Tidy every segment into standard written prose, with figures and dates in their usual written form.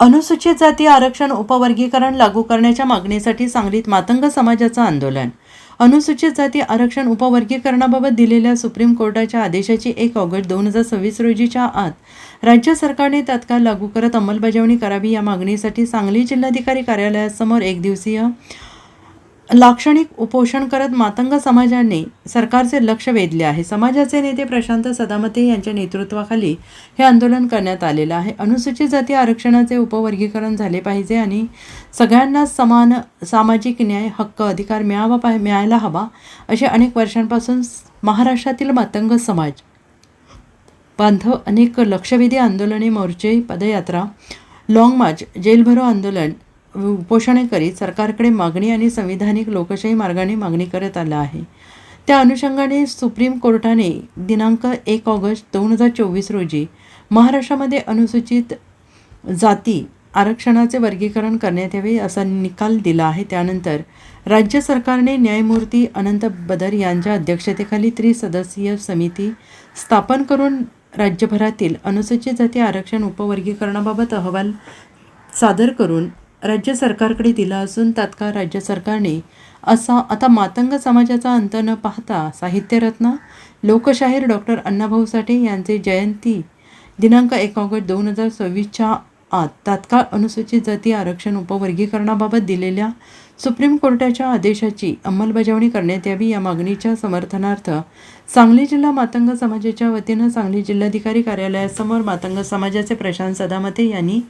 अनुसूचित जाती आरक्षण उपवर्गीकरण लागू करण्याच्या मागणीसाठी सांगलीत मातंग समाजाचं आंदोलन. अनुसूचित जाती आरक्षण उपवर्गीकरणाबाबत दिलेल्या सुप्रीम कोर्टाच्या आदेशाची 1 ऑगस्ट 2026 रोजीच्या आत राज्य सरकारने तात्काळ लागू करत अंमलबजावणी करावी या मागणीसाठी सांगली जिल्हाधिकारी कार्यालयासमोर एकदिवसीय लाक्षणिक उपोषण करत मातंग समाजाने सरकारचे लक्ष वेधले आहे. समाजाचे नेते प्रशांत सदामते यांच्या नेतृत्वाखाली हे आंदोलन करण्यात आलेलं आहे. अनुसूचित जाती आरक्षणाचे उपवर्गीकरण झाले पाहिजे आणि सगळ्यांना समान सामाजिक न्याय, हक्क, अधिकार मिळायला हवा असे अनेक वर्षांपासून महाराष्ट्रातील मातंग समाज बांधव अनेक लक्षवेधी आंदोलने, मोर्चे, पदयात्रा, लॉंग मार्च, जेल भरो आंदोलन, उपोषणे करीत सरकारकडे मागणी आणि संविधानिक लोकशाही मार्गाने मागणी करत आला आहे. त्या अनुषंगाने सुप्रीम कोर्टाने दिनांक 1 ऑगस्ट 2024 रोजी महाराष्ट्रामध्ये अनुसूचित जाती आरक्षणाचे वर्गीकरण करण्यात यावे असा निकाल दिला आहे. त्यानंतर राज्य सरकारने न्यायमूर्ती अनंत बदर यांच्या अध्यक्षतेखाली त्रिसदस्यीय समिती स्थापन करून राज्यभरातील अनुसूचित जाती आरक्षण उपवर्गीकरणाबाबत अहवाल सादर करून राज्य सरकारकडे दिला असून तात्काळ राज्य सरकारने आता मातंग समाजाचा अंत न पाहता साहित्यरत्न लोकशाहीर डॉक्टर अण्णाभाऊ साठे यांचे जयंती दिनांक 1 ऑगस्ट 2026च्या आत तात्काळ अनुसूचित जाती आरक्षण उपवर्गीकरणाबाबत दिलेल्या सुप्रीम कोर्टाच्या आदेशाची अंमलबजावणी करण्यात यावी या मागणीच्या समर्थनार्थ सांगली जिल्हा मातंग समाजाच्या वतीनं सांगली जिल्हाधिकारी कार्यालयासमोर मातंग समाजाचे प्रशांत सदामते यांनी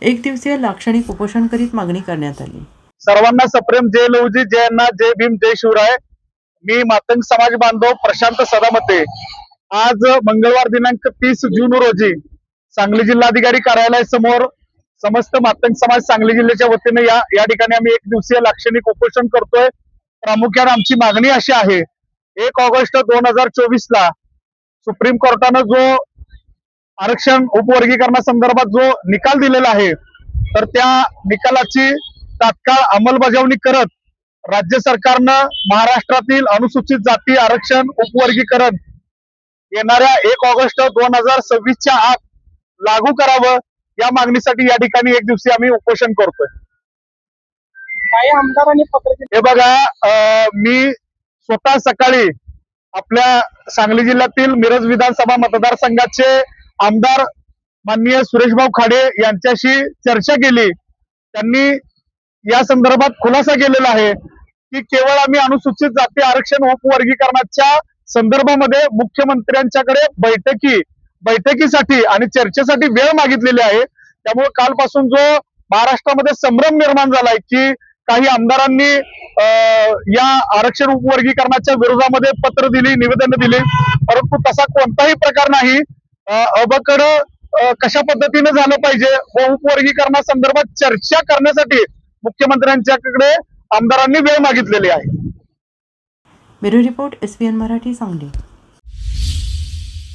एक दिवसीय लाक्षणिक उपोषण करीत मागणी करण्यात आली. सर्वांना सप्रेम जय लहुजी, जय अण्णा, जय भीम, जय शिवराय. मी मातंग समाज बांधव प्रशांत सदामते आज मंगळवार दिनांक 30 जून रोजी सांगली जिल्हाधिकारी कार्यालयासमोर समस्त मातंग समाज सांगली जिल्ह्याच्या वतीने या ठिकाणी आम्ही एक दिवसीय लाक्षणिक उपोषण करतोय. प्रामुख्याने आमची मागणी अशी आहे, 1 ऑगस्ट 2024 ला सुप्रीम कोर्टानं जो आरक्षण उपवर्गीकरणासंदर्भात जो निकाल दिलेला आहे तर त्या निकालाची तात्काळ अंमलबजावणी करत राज्य सरकारनं महाराष्ट्रातील अनुसूचित जाती आरक्षण उपवर्गीकरण येणाऱ्या 1 ऑगस्ट 2026च्या आत लागू करावं या मागणीसाठी या ठिकाणी एक दिवशी आम्ही उपोषण करतोय. काही आमदारांनी हे बघा, मी स्वतः सकाळी आपल्या सांगली जिल्ह्यातील मिरज विधानसभा मतदारसंघाचे आमदार माननीय सुरेशभाऊ खाडे यांच्याशी चर्चा केली. त्यांनी या संदर्भात खुलासा केलेला आहे की केवळ आम्ही अनुसूचित जाती आरक्षण उपवर्गीकरणाच्या संदर्भामध्ये मुख्यमंत्र्यांच्याकडे बैठकीसाठी आणि चर्चेसाठी वेळ मागितलेली आहे. त्यामुळे कालपासून जो महाराष्ट्रामध्ये संभ्रम निर्माण झालाय की काही आमदारांनी या आरक्षण उपवर्गीकरणाच्या विरोधामध्ये पत्र दिली, निवेदन दिली, परंतु तसा कोणताही प्रकार नाही. अबकड कशा पद्धतीने झालं पाहिजे व उपवर्गीकरणासंदर्भात चर्चा करण्यासाठी मुख्यमंत्र्यांच्याकडे आमदारांनी वेळ मागितलेली आहे. Bureau report SBN Marathi Sangli.